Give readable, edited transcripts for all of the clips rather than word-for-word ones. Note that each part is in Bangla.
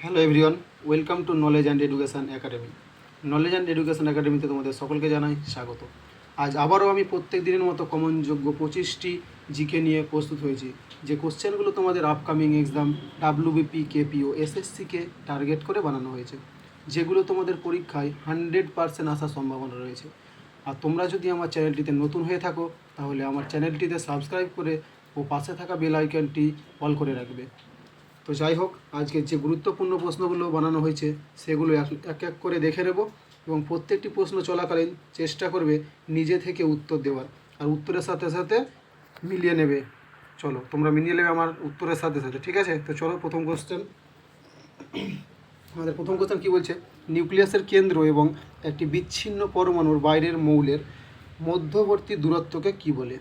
Hello everyone, welcome to knowledge and education academy. Knowledge and education একাডেমিতে তোমাদের সকলকে জানাই স্বাগত। আজ আবারও আমি প্রত্যেক দিনের মতো কমনযোগ্য 25টি জিকে নিয়ে প্রস্তুত হয়েছি। যে কোশ্চেনগুলো তোমাদের আপকামিং এক্সাম ডাব্লিউবিপি, কেপিও, এসএসসিকে টার্গেট করে বানানো হয়েছে, যেগুলো তোমাদের পরীক্ষায় 100% আসার সম্ভাবনা রয়েছে। আর তোমরা যদি আমার চ্যানেলটিতে নতুন হয়ে থাকো তাহলে আমার চ্যানেলটিতে সাবস্ক্রাইব করে ও পাশে থাকা বেল আইকনটি অল করে রাখবে। তো যাই হোক, আজকে যে গুরুত্বপূর্ণ প্রশ্নগুলো বানানো হয়েছে সেগুলো এক এক করে দেখে নেব এবং প্রত্যেকটি প্রশ্ন চলাকালীন চেষ্টা করবে নিজে থেকে উত্তর দেওয়ার, আর উত্তরের সাথে সাথে মিলিয়ে নেবে। চলো তোমরা মিলিয়ে নেবে আমার উত্তরের সাথে সাথে, ঠিক আছে? তো চলো প্রথম কোশ্চেন। আমাদের প্রথম কোশ্চেন কী বলছে, নিউক্লিয়াসের কেন্দ্র এবং একটি বিচ্ছিন্ন পরমাণুর বাইরের মৌলের মধ্যবর্তী দূরত্বকে কী বলে?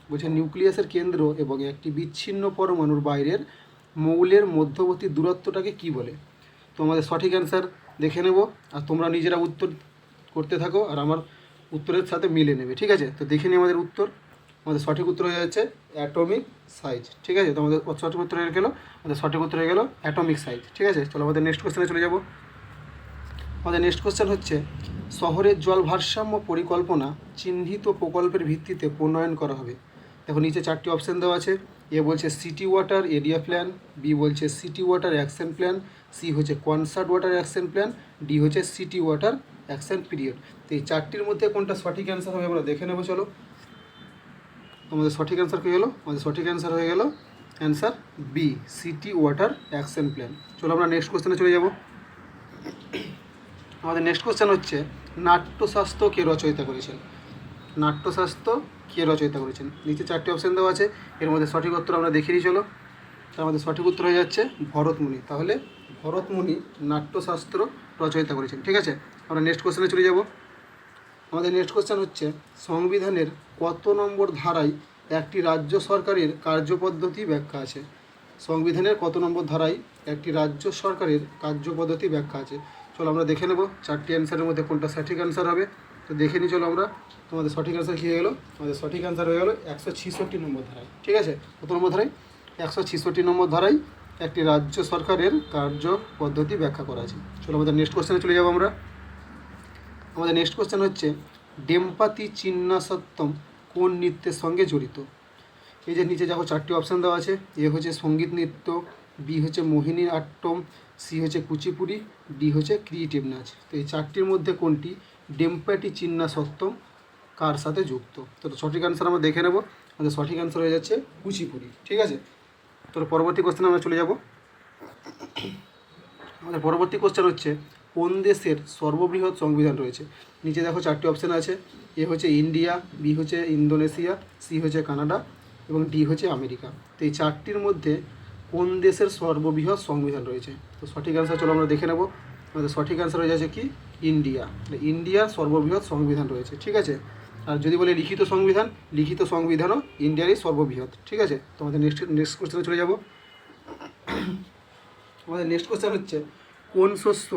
বলছে নিউক্লিয়াসের কেন্দ্র এবং একটি বিচ্ছিন্ন পরমাণুর বাইরের মৌলের মধ্যবর্তী দূরত্বটাকে কী বলে? তো আমাদের সঠিক অ্যান্সার দেখে নেব, আর তোমরা নিজেরা উত্তর করতে থাকো আর আমার উত্তরের সাথে মিলে নেবে, ঠিক আছে? তো দেখে নিই আমাদের উত্তর। আমাদের সঠিক উত্তর হয়ে যাচ্ছে অ্যাটমিক সাইজ, ঠিক আছে? তো আমাদের সঠিক উত্তর হয়ে গেলো, আমাদের সঠিক উত্তর হয়ে গেলো অ্যাটমিক সাইজ, ঠিক আছে? চলো আমাদের নেক্সট কোশ্চেনে চলে যাব। আমাদের নেক্সট কোশ্চেন হচ্ছে, শহরের জল ভারসাম্য পরিকল্পনা চিহ্নিত প্রকল্পের ভিত্তিতে প্রণয়ন করা হবে। দেখো নিচে 4টি অপশান দেওয়া আছে। এ বলছে city water area plan, B বলছে city water action plan, C হচ্ছে concert water action plan, D হচ্ছে সিটি ওয়াটার অ্যাকশন পিরিয়ড। তো এই 4টির মধ্যে কোনটা সঠিক অ্যান্সার হবে আমরা দেখে নেব। চলো আমাদের সঠিক অ্যান্সার কী হলো? আমাদের সঠিক অ্যান্সার হয়ে গেল answer B, city water action plan. চলো আমরা নেক্সট কোশ্চেনে চলে যাব। আমাদের নেক্সট কোশ্চেন হচ্ছে, নাট্যশাস্ত্র কে রচয়িতা করেছেন? নাট্যশাস্ত্র কে রচয়িতা করেছেন? নিচে 4টি অপশান দেওয়া আছে, এর মধ্যে সঠিক উত্তর আমরা দেখে নিই। চলো, তার মধ্যে সঠিক উত্তর হয়ে যাচ্ছে ভরতমুনি। তাহলে ভরতমুনি নাট্যশাস্ত্র রচয়িতা করেছেন, ঠিক আছে? আমরা নেক্সট কোশ্চেনে চলে যাব। আমাদের নেক্সট কোশ্চেন হচ্ছে, সংবিধানের কত নম্বর ধারায় একটি রাজ্য সরকারের কার্যপদ্ধতি ব্যাখ্যা আছে? সংবিধানের কত নম্বর ধারায় একটি রাজ্য সরকারের কার্যপদ্ধতি ব্যাখ্যা আছে? চলো আমরা দেখে নেব 4টি অ্যান্সারের মধ্যে কোনটা সঠিক অ্যান্সার হবে। তো দেখে নিই চলো আমরা। তোমাদের সঠিক অ্যান্সার কী হয়ে গেলো? আমাদের সঠিক অ্যান্সার হয়ে গেলো 166 নম্বর ধারায়, ঠিক আছে? কত নম্বর ধারায়? 166 নম্বর ধারায় একটি রাজ্য সরকারের কার্য পদ্ধতি ব্যাখ্যা করা আছে। চলো আমাদের নেক্সট কোশ্চেনে চলে যাবো আমরা। আমাদের নেক্সট কোশ্চেন হচ্ছে, ডেম্পাতি চিন্নাসত্তম কোন নৃত্যের সঙ্গে জড়িত? এই যে নিচে দেখো 4টি অপশান দেওয়া আছে। এ হচ্ছে সঙ্গীত নৃত্য, বি হচ্ছে মোহিনী আট্টম, সি হচ্ছে কুচিপুড়ি, ডি হচ্ছে ক্রিয়েটিভ নাচ। তো এই 4টির মধ্যে কোনটি ডেম্পাটি চিন্নাসত্তম কার সাথে যুক্ত? তো সঠিক অ্যান্সার আমরা দেখে নেব। আমাদের সঠিক অ্যান্সার হয়ে যাচ্ছে কুচিপুড়ি, ঠিক আছে? তো পরবর্তী কোশ্চেনে আমরা চলে যাব। আমাদের পরবর্তী কোশ্চেন হচ্ছে, কোন দেশের সর্ববৃহৎ সংবিধান রয়েছে? নিচে দেখো 4টি অপশান আছে। এ হচ্ছে ইন্ডিয়া, বি হচ্ছে ইন্দোনেশিয়া, সি হচ্ছে কানাডা এবং ডি হচ্ছে আমেরিকা। তো এই 4টির মধ্যে কোন দেশের সর্ববৃহৎ সংবিধান রয়েছে? তো সঠিক অ্যান্সার চলো আমরা দেখে নেব। আমাদের সঠিক অ্যান্সার হয়ে যাচ্ছে কি ইন্ডিয়া। ইন্ডিয়ার সর্ববৃহৎ সংবিধান রয়েছে, ঠিক আছে? আর যদি বলে লিখিত সংবিধান, লিখিত সংবিধানও ইন্ডিয়ারই সর্ববৃহৎ, ঠিক আছে? তো আমাদের নেক্সট কোশ্চেনে চলে যাব। আমাদের নেক্সট কোশ্চেন হচ্ছে, কোন শস্য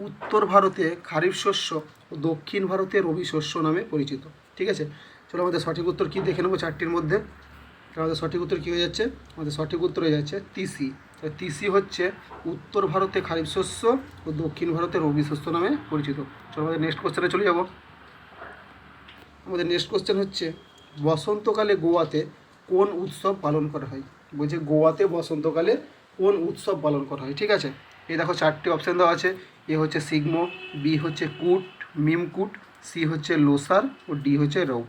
উত্তর ভারতে খারিফ শস্য ও দক্ষিণ ভারতে রবি শস্য নামে পরিচিত? ঠিক আছে, চলো আমাদের সঠিক উত্তর কী দেখে নেবো 4টির মধ্যে। আমাদের সঠিক উত্তর কী হয়ে যাচ্ছে? আমাদের সঠিক উত্তর হয়ে যাচ্ছে তিসি। তিসি হচ্ছে উত্তর ভারতে খারিফ শস্য ও দক্ষিণ ভারতে রবি শস্য নামে পরিচিত। চলো আমাদের নেক্সট কোশ্চেনে চলে যাব। আমাদের নেক্সট কোশ্চেন হচ্ছে, বসন্তকালে গোয়াতে কোন উৎসব পালন করা হয়? বলছে গোয়াতে বসন্তকালে কোন উৎসব পালন করা হয়, ঠিক আছে? এই দেখো 4টি অপশান দেওয়া আছে। এ হচ্ছে সিগমো, বি হচ্ছে কুট মিমকুট, সি হচ্ছে লোসার ও ডি হচ্ছে রৌ।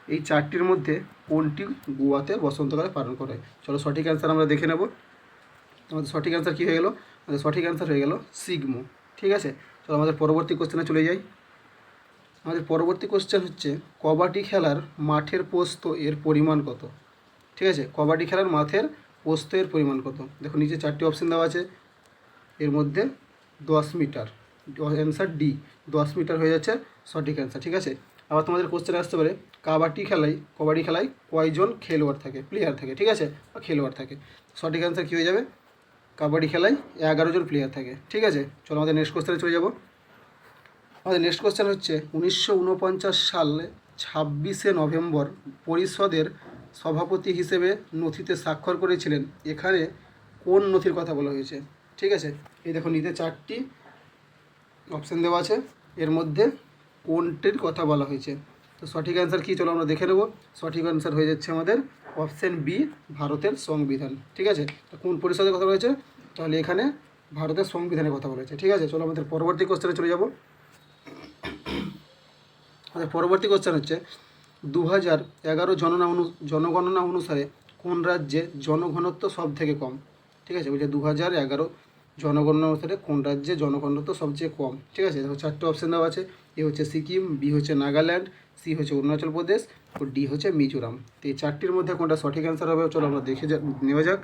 এই 4টির মধ্যে কোনটি গোয়াতে বসন্তকালে পালন করা হয়? চলো সঠিক অ্যান্সার আমরা দেখে নেব। আমাদের সঠিক অ্যান্সার কী হয়ে গেল? আমাদের সঠিক অ্যান্সার হয়ে গেল সিগমো, ঠিক আছে? চলো আমাদের পরবর্তী কোশ্চেনে চলে যাই। আমাদের পরবর্তী কোশ্চেন হচ্ছে, কবাডি খেলার মাঠের প্রস্থ এর পরিমাণ কত? ঠিক আছে, কবাডি খেলার মাঠের প্রস্থ এর পরিমাণ কত? দেখো নিচে 4টি অপশান দেওয়া আছে, এর মধ্যে 10 মিটার। অ্যান্সার ডি, 10 মিটার হয়ে যাচ্ছে সঠিক অ্যান্সার, ঠিক আছে? আবার তোমাদের কোশ্চেন আসতে পারে, কবাডি খেলায় কয়জন খেলোয়াড় থাকে, প্লেয়ার থাকে, ঠিক আছে, বা খেলোয়াড় থাকে? সঠিক অ্যান্সার কী হয়ে যাবে? কবাডি খেলায় 11 জন প্লেয়ার থাকে, ঠিক আছে? চলো আমাদের নেক্সট কোশ্চেনে চলে যাব। আমাদের নেক্সট কোশ্চেন হচ্ছে, 1949 সালে 26শে নভেম্বর পরিষদের সভাপতি হিসেবে নথিতে স্বাক্ষর করেছিলেন। এখানে কোন নথির কথা বলা হয়েছে? ঠিক আছে, এই দেখো নিতে 4টি অপশান দেওয়া আছে, এর মধ্যে কোনটির কথা বলা হয়েছে। তো সঠিক অ্যান্সার কী, চলো আমরা দেখে নেব। সঠিক অ্যান্সার হয়ে যাচ্ছে আমাদের অপশান বি, ভারতের সংবিধান। ঠিক আছে, তো কোন পরিষদের কথা বলেছে, তাহলে এখানে ভারতের সংবিধানের কথা বলেছে। ঠিক আছে, চলো আমাদের পরবর্তী কোশ্চেনে চলে যাব। আমাদের পরবর্তী কোশ্চেন হচ্ছে 2011 জনগণনা অনুসারে কোন রাজ্যে জনঘনত্ব সব থেকে কম। ঠিক আছে, বলছে 2011 জনগণনা অনুসারে কোন রাজ্যে জনঘনত্ব সবচেয়ে কম। ঠিক আছে, দেখো 4টে অপশান দেওয়া আছে। এ হচ্ছে সিকিম, বি হচ্ছে নাগাল্যান্ড, সি হচ্ছে অরুণাচল প্রদেশ ও ডি হচ্ছে মিজোরাম। তো এই 4টির মধ্যে কোনটা সঠিক অ্যান্সার হবে, চলো আমরা দেখে নেওয়া যাক।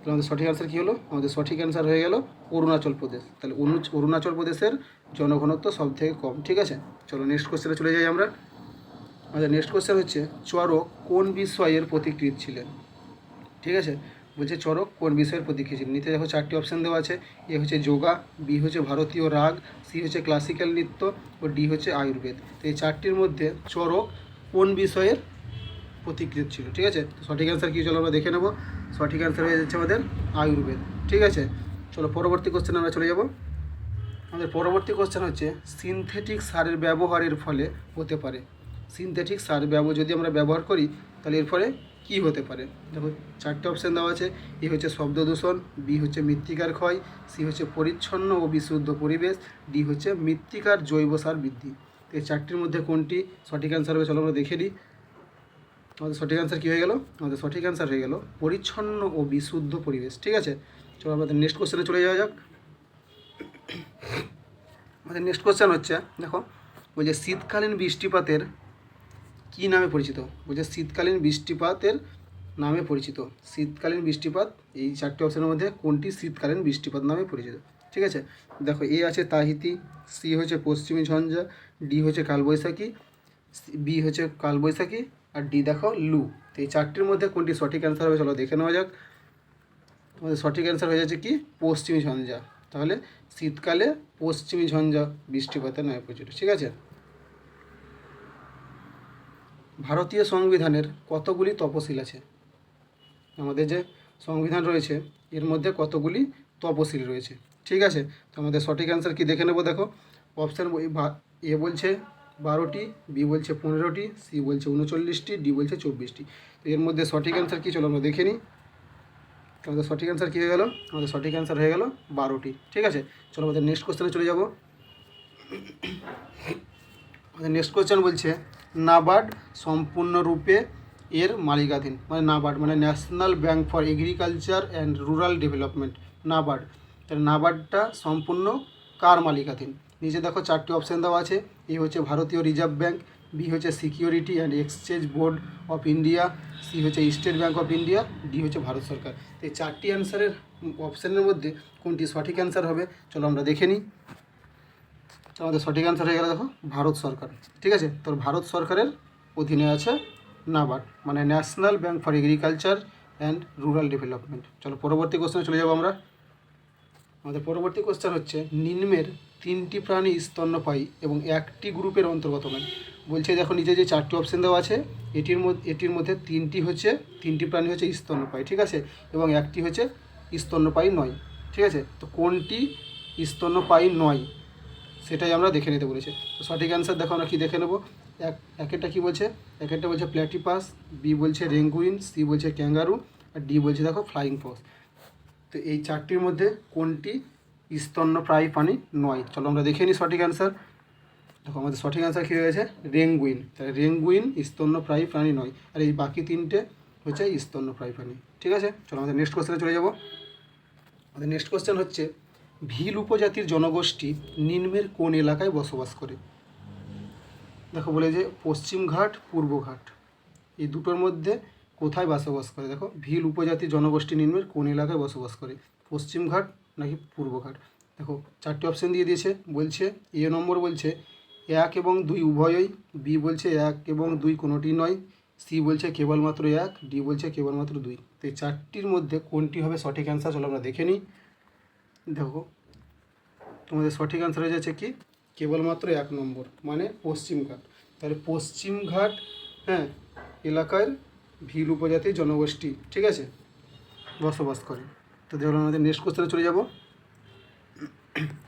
তাহলে আমাদের সঠিক অ্যান্সার কী হলো, আমাদের সঠিক অ্যান্সার হয়ে গেল অরুণাচল প্রদেশ। তাহলে অরুণাচল প্রদেশের জনঘনত্ব সব থেকে কম। ঠিক আছে, চলো নেক্সট কোশ্চেনে চলে যাই আমরা। আমাদের নেক্সট কোশ্চেন হচ্ছে চড়ক কোন বিষয়ের প্রতিকৃত ছিলেন। ঠিক আছে, বলছে চড়ক কোন বিষয়ের প্রতিকৃত ছিলেন। নিতে দেখো 4টি অপশান দেওয়া আছে। এ হচ্ছে যোগা, বি হচ্ছে ভারতীয় রাগ, সি হচ্ছে ক্লাসিক্যাল নৃত্য ও ডি হচ্ছে আয়ুর্বেদ। তো এই 4টির মধ্যে চড়ক কোন বিষয়ের প্রতিকৃত ছিল। ঠিক আছে, তো সঠিক অ্যান্সার কী, চলো আমরা দেখে নেব। সঠিক অ্যান্সার হয়ে যাচ্ছে আমাদের আয়ুর্বেদ। ঠিক আছে, চলো পরবর্তী কোশ্চেনে আমরা চলে যাব। আমাদের পরবর্তী কোশ্চেন হচ্ছে সিনথেটিক সারের ব্যবহারের ফলে হতে পারে। সিনথেটিক সার যদি আমরা ব্যবহার করি তাহলে এর ফলে কী হতে পারে। দেখো 4টে অপশান দেওয়া আছে। এ হচ্ছে শব্দ দূষণ, বি হচ্ছে মৃত্তিকার ক্ষয়, সি হচ্ছে পরিচ্ছন্ন ও বিশুদ্ধ পরিবেশ, ডি হচ্ছে মৃত্তিকার জৈব সার বৃদ্ধি। তো এই 4টির মধ্যে কোনটি সঠিক অ্যান্সার হবে, চলো আমরা দেখে নিই। আমাদের সঠিক অ্যান্সার কী হয়ে গেল, আমাদের সঠিক অ্যান্সার হয়ে গেল পরিচ্ছন্ন ও বিশুদ্ধ পরিবেশ। ঠিক আছে, চলো আমাদের নেক্সট কোশ্চেনে চলে যাওয়া যাক। আমাদের নেক্সট কোশ্চেন হচ্ছে দেখো, বলছে শীতকালীন বৃষ্টিপাতের কী নামে পরিচিত। বলছে শীতকালীন বৃষ্টিপাতের নামে পরিচিত। শীতকালীন বৃষ্টিপাত, এই 4টি অপশানের মধ্যে কোনটি শীতকালীন বৃষ্টিপাত নামে পরিচিত। ঠিক আছে, দেখো এ আছে তাহিতি, সি হচ্ছে পশ্চিমী ঝঞ্ঝা, ডি হচ্ছে কালবৈশাখী, বি হচ্ছে কালবৈশাখী আর ডি দেখো লু। তো এই 4টির মধ্যে কোনটি সঠিক অ্যান্সার হবে, চলো দেখে নেওয়া যাক। আমাদের সঠিক অ্যান্সার হয়ে যাচ্ছে কি পশ্চিমী ঝঞ্ঝা। তাহলে শীতকালে পশ্চিমী ঝঞ্ঝা বৃষ্টিপাতের নামে পরিচিত। ঠিক আছে, ভারতীয় সংবিধানের কতগুলি তপশিল আছে। আমাদের যে সংবিধান রয়েছে এর মধ্যে কতগুলি তপশিল রয়েছে। ঠিক আছে, তো আমাদের সঠিক অ্যান্সার কি দেখে নেব। দেখো অপশান এ বলছে 12টি, বি বলছে 15টি, সি বলছে 39টি, ডি বলছে 24টি। তো এর মধ্যে সঠিক অ্যান্সার কী, চলো আমরা দেখে নিই। আমাদের সঠিক অ্যান্সার কী হয়ে গেল, আমাদের সঠিক অ্যান্সার হয়ে গেল 12টি। ঠিক আছে, চলো আমাদের নেক্সট কোশ্চেনে চলে যাব। আমাদের নেক্সট কোশ্চেন বলছে নাবার্ড সম্পূর্ণরূপে এর মালিকাধীন। মানে নাবার্ড মানে national bank for agriculture and rural development, NABARD. তাহলে নাবার্ডটা সম্পূর্ণ কার মালিকাধীন। নিচে দেখো 4টি অপশান দেওয়া আছে। এ হচ্ছে ভারতীয় রিজার্ভ ব্যাঙ্ক, বি হচ্ছে security and exchange board of India, C হচ্ছে state bank of India, D হচ্ছে ভারত সরকার। তো এই 4টি অ্যান্সারের অপশানের মধ্যে কোনটি সঠিক অ্যান্সার হবে, চলো আমরা দেখে নিই। আমাদের সঠিক অ্যান্সার হয়ে গেল দেখো ভারত সরকার। ঠিক আছে, তো ভারত সরকারের অধীনে আছে নাবার্ড মানে national bank for agriculture and rural development. চলো পরবর্তী কোশ্চেনে চলে যাবো আমরা। আমাদের পরবর্তী কোশ্চেন হচ্ছে নিম্নের 3টি প্রাণী স্তন্যপায়ী এবং 1টি গ্রুপের অন্তর্গত নয়। বলছে দেখো নিচে যে 4টি অপশান দেওয়া আছে এটির মধ্যে 3টি প্রাণী হচ্ছে স্তন্যপায়ী। ঠিক আছে, এবং 1টি হচ্ছে স্তন্যপায়ী নয়। ঠিক আছে, তো কোনটি স্তন্যপায়ী নয় সেটাই আমরা দেখে নিতে বলেছে। তো সঠিক অ্যান্সার দেখো আমরা কী দেখে নেব। একটা কী বলছে, একটা বলছে প্ল্যাটিপাস, বি বলছে রেঙ্গুইন, সি বলছে ক্যাঙ্গারু আর ডি বলছে দেখো ফ্লাইং ফক্স। তো এই 4টির মধ্যে কোনটি স্তন্যপ্রায়ী প্রাণী নয়, চলো আমরা দেখে নিই সঠিক অ্যান্সার। দেখো আমাদের সঠিক অ্যান্সার কী হয়েছে রেঙ্গুইন। তাহলে রেঙ্গুইন স্তন্যপ্রায়ী প্রাণী নয়, আর এই বাকি 3টে হচ্ছে স্তন্যপ্রায়ী প্রাণী। ঠিক আছে, চলো আমাদের নেক্সট কোশ্চেনে চলে যাব। আমাদের নেক্সট কোশ্চেন হচ্ছে ভিল উপজাতির জনগোষ্ঠী নিম্নের কোন এলাকায় বসবাস করে। দেখো বলে যে পশ্চিমঘাট পূর্বঘাট এই দুটোর মধ্যে কোথায় বসবাস করে। দেখো ভিল উপজাতির জনগোষ্ঠী নিম্নের কোন এলাকায় বসবাস করে, পশ্চিমঘাট নাকি পূর্বঘাট। দেখো 4টি অপশান দিয়ে দিয়েছে। বলছে এ নম্বর বলছে 1 এবং 2 উভয়ই, বি বলছে 1 এবং 2 কোনোটি নয়, সি বলছে কেবলমাত্র 1, ডি বলছে কেবলমাত্র 2। তো এই 4টির মধ্যে কোনটি হবে সঠিক অ্যান্সার, চলো আমরা দেখে নিই। দেখো তোমাদের সঠিক অ্যান্সার হয়ে যাচ্ছে কি কেবলমাত্র 1 নম্বর মানে পশ্চিমঘাট। তাহলে পশ্চিমঘাট এলাকার ভিল উপজাতির জনগোষ্ঠী ঠিক আছে বসবাস করে। তো চলো আমাদের নেক্সট কোশ্চেনে চলে যাব।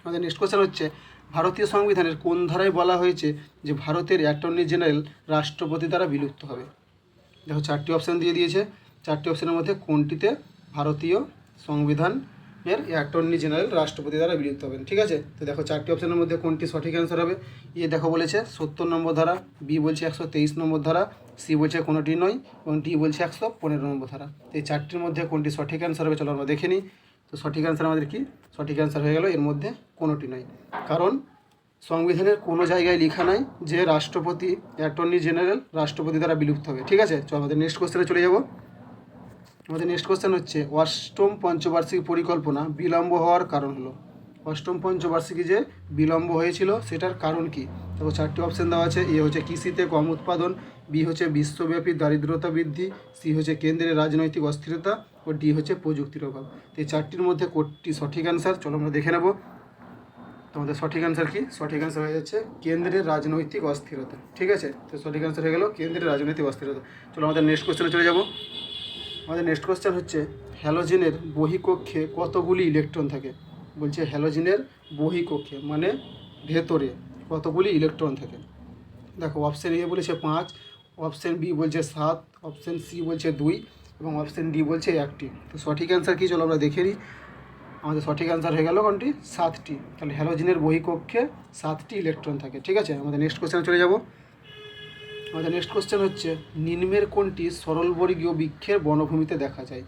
আমাদের নেক্সট কোশ্চেন হচ্ছে ভারতীয় সংবিধানের কোন ধারায় বলা হয়েছে যে ভারতের অ্যাটর্নি জেনারেল রাষ্ট্রপতি দ্বারা বিলুপ্ত হবে? দেখো 4টি অপশান দিয়ে দিয়েছে, 4টি অপশানের মধ্যে কোনটিতে ভারতীয় সংবিধানের অ্যাটর্নি জেনারেল রাষ্ট্রপতি দ্বারা বিলুপ্ত হবেন? ঠিক আছে, তো দেখো 4টি অপশানের মধ্যে কোনটি সঠিক অ্যান্সার হবে? এ দেখো বলেছে 70 নম্বর ধারা, বি বলছে 123 নম্বর ধারা, সি বলছে কোনোটি নয় এবং ডি বলছে 115 নম্বর ধারা। তো এই 4টির মধ্যে কোনটি সঠিক অ্যান্সার হবে চলো আমরা দেখে নিই। তো সঠিক অ্যান্সার আমাদের কি? সঠিক অ্যান্সার হয়ে গেল এর মধ্যে কোনোটি নয়, কারণ সংবিধানের কোনো জায়গায় লেখা নাই যে রাষ্ট্রপতি অ্যাটর্নি জেনারেল রাষ্ট্রপতি দ্বারা বিলুপ্ত হবে। ঠিক আছে, চলো আমাদের নেক্সট কোশ্চেনে চলে যাব। আমাদের নেক্সট কোশ্চেন হচ্ছে অষ্টম পঞ্চবার্ষিকী পরিকল্পনা বিলম্ব হওয়ার কারণ হলো? অষ্টম পঞ্চবার্ষিকী যে বিলম্ব হয়েছিল সেটার কারণ কি? দেখো 4টি অপশান দেওয়া আছে। এ হচ্ছে কৃষিতে কম উৎপাদন, বি হচ্ছে বিশ্বব্যাপী দারিদ্রতা বৃদ্ধি, সি হচ্ছে কেন্দ্রের রাজনৈতিক অস্থিরতা ও ডি হচ্ছে প্রযুক্তির অভাব। তো এই 4টির মধ্যে কোনটি সঠিক অ্যান্সার চলো আমরা দেখে নেব। তোমাদের সঠিক অ্যান্সার কি? সঠিক অ্যান্সার হয়ে যাচ্ছে কেন্দ্রের রাজনৈতিক অস্থিরতা। ঠিক আছে, তো সঠিক অ্যান্সার হয়ে গেল কেন্দ্রের রাজনৈতিক অস্থিরতা। চলো আমাদের নেক্সট কোশ্চেনে চলে যাব। আমাদের নেক্সট কোশ্চেন হচ্ছে হ্যালোজেনের বহিকক্ষে কতগুলি ইলেকট্রন থাকে? বলছে হ্যালোজেনের বহিকক্ষে মানে ভেতরে কতগুলি ইলেকট্রন থাকে? দেখো অপশান এ বলেছে 5, অপশান বি বলছে 7, অপশান সি বলছে 2 এবং অপশান ডি বলছে 1টি। তো সঠিক অ্যান্সার কি চলো আমরা দেখে নিই। আমাদের সঠিক অ্যান্সার হয়ে গেল কোনটি? 7টি। তাহলে হ্যালোজেনের বহিকক্ষে 7টি ইলেকট্রন থাকে। ঠিক আছে, আমাদের নেক্সট কোশ্চেনে চলে যাব। আমাদের নেক্সট কোশ্চেন হচ্ছে নিম্নের কোনটি সরলবর্গীয় বৃক্ষের বনভূমিতে দেখা যায়?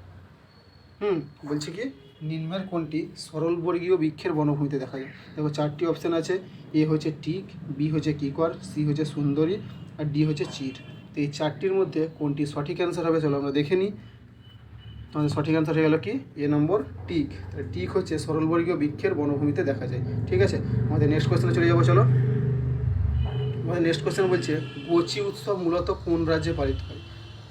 বলছে কি নিম্নের কোনটি সরলবর্গীয় বৃক্ষের বনভূমিতে দেখা যায়? দেখো 4টি অপশান আছে। এ হচ্ছে টিক, বি হচ্ছে কিকর, সি হচ্ছে সুন্দরী আর ডি হচ্ছে চির। তো এই 4টির মধ্যে কোনটি সঠিক অ্যান্সার হবে চলো আমরা দেখে নিই। আমাদের সঠিক অ্যান্সার হয়ে গেল কি? এ নম্বর টিক। তাহলে টিক হচ্ছে সরলবর্গীয় বৃক্ষের বনভূমিতে দেখা যায়। ঠিক আছে, আমাদের নেক্সট কোশ্চেনে চলে যাবো চলো। আমাদের নেক্সট কোশ্চেন বলছে গোচি উৎসব মূলত কোন রাজ্যে পালিত হয়?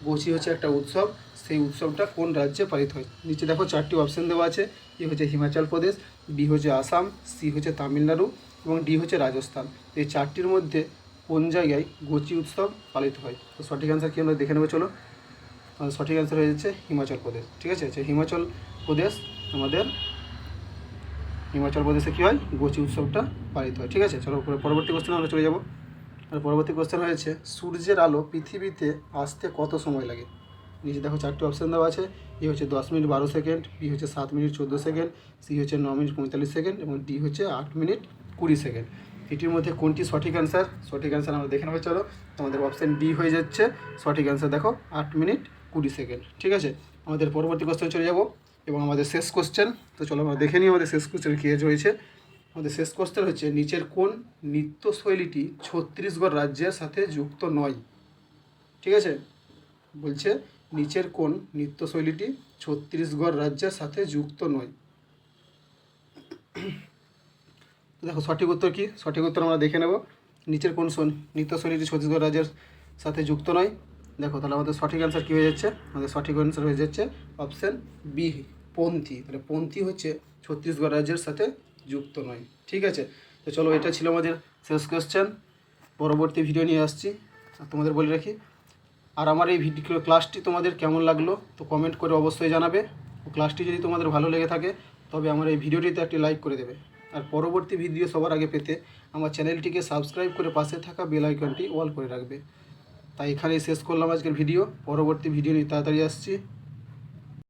গোচি হচ্ছে একটা উৎসব, সেই উৎসবটা কোন রাজ্যে পালিত হয়? নিচে দেখো 4টি অপশান দেওয়া আছে। এ হচ্ছে হিমাচল প্রদেশ, বি হচ্ছে আসাম, সি হচ্ছে তামিলনাড়ু এবং ডি হচ্ছে রাজস্থান। তো এই 4টির মধ্যে কোন জায়গায় গোচি উৎসব পালিত হয়? তো সঠিক অ্যান্সার কি আমরা দেখে নেবো চলো। আমাদের সঠিক অ্যান্সার হয়ে যাচ্ছে হিমাচল প্রদেশ। ঠিক আছে, হিমাচল প্রদেশ আমাদের হিমাচল প্রদেশে কী হয়? গোচি উৎসবটা পালিত হয়। ঠিক আছে, চলো পরবর্তী কোশ্চেনে আমরা চলে যাবো। আর পরবর্তী কোশ্চেন হয়েছে সূর্যের আলো পৃথিবীতে আসতে কত সময় লাগে? নিচে দেখো 4টি অপশান দেওয়া আছে। এ হচ্ছে 10 মিনিট 12 সেকেন্ড, বি হচ্ছে 7 মিনিট 14 সেকেন্ড, সি হচ্ছে 9 মিনিট 45 সেকেন্ড এবং ডি হচ্ছে 8 মিনিট 20 সেকেন্ড। এটির মধ্যে কোনটি সঠিক অ্যান্সার? সঠিক অ্যান্সার আমরা দেখে নেবো চলো। আমাদের অপশান ডি হয়ে যাচ্ছে সঠিক অ্যান্সার। দেখো 8 মিনিট 20 সেকেন্ড। ঠিক আছে, আমাদের পরবর্তী কোশ্চেন চলে যাব এবং আমাদের শেষ কোশ্চেন। তো চলো আমরা দেখে নিই আমাদের শেষ কোশ্চেন কী হয়েছে। আমাদের শেষ কোশ্চেন হচ্ছে নিচের কোন নৃত্যশৈলীটি ছত্তিশগড় রাজ্যের সাথে যুক্ত নয়? ঠিক আছে, বলছে নিচের কোন নৃত্যশৈলীটি ছত্তিশগড় রাজ্যের সাথে যুক্ত নয়? দেখো সঠিক উত্তর কি? সঠিক উত্তর আমরা দেখে নেব। নিচের কোন নৃত্যশৈলীটি ছত্তিশগড় রাজ্যের সাথে যুক্ত নয়? দেখো তাহলে আমাদের সঠিক অ্যান্সার কী হয়ে যাচ্ছে? আমাদের সঠিক অ্যান্সার হয়ে যাচ্ছে অপশান বি পন্থী। তাহলে পন্থী হচ্ছে ছত্তিশগড় রাজ্যের সাথে যুক্ত নয়। ঠিক আছে, তো চলো এটা ছিল আমাদের শেষ কোয়েশ্চেন। পরবর্তী ভিডিও নিয়ে আসছি। তোমাদের বলে রাখি, আর আমার এই ভিডিও ক্লাসটি তোমাদের কেমন লাগলো তো কমেন্ট করে অবশ্যই জানাবে। ক্লাসটি যদি তোমাদের ভালো লেগে থাকে তবে আমার এই ভিডিওটিতে একটি লাইক করে দেবে। আর পরবর্তী ভিডিও সবার আগে পেতে আমার চ্যানেলটিকে সাবস্ক্রাইব করে পাশে থাকা বেল আইকনটি অল করে রাখবে। তাই এখানেই শেষ করলাম আজকের ভিডিও। পরবর্তী ভিডিও নিয়ে তাড়াতাড়ি আসছি।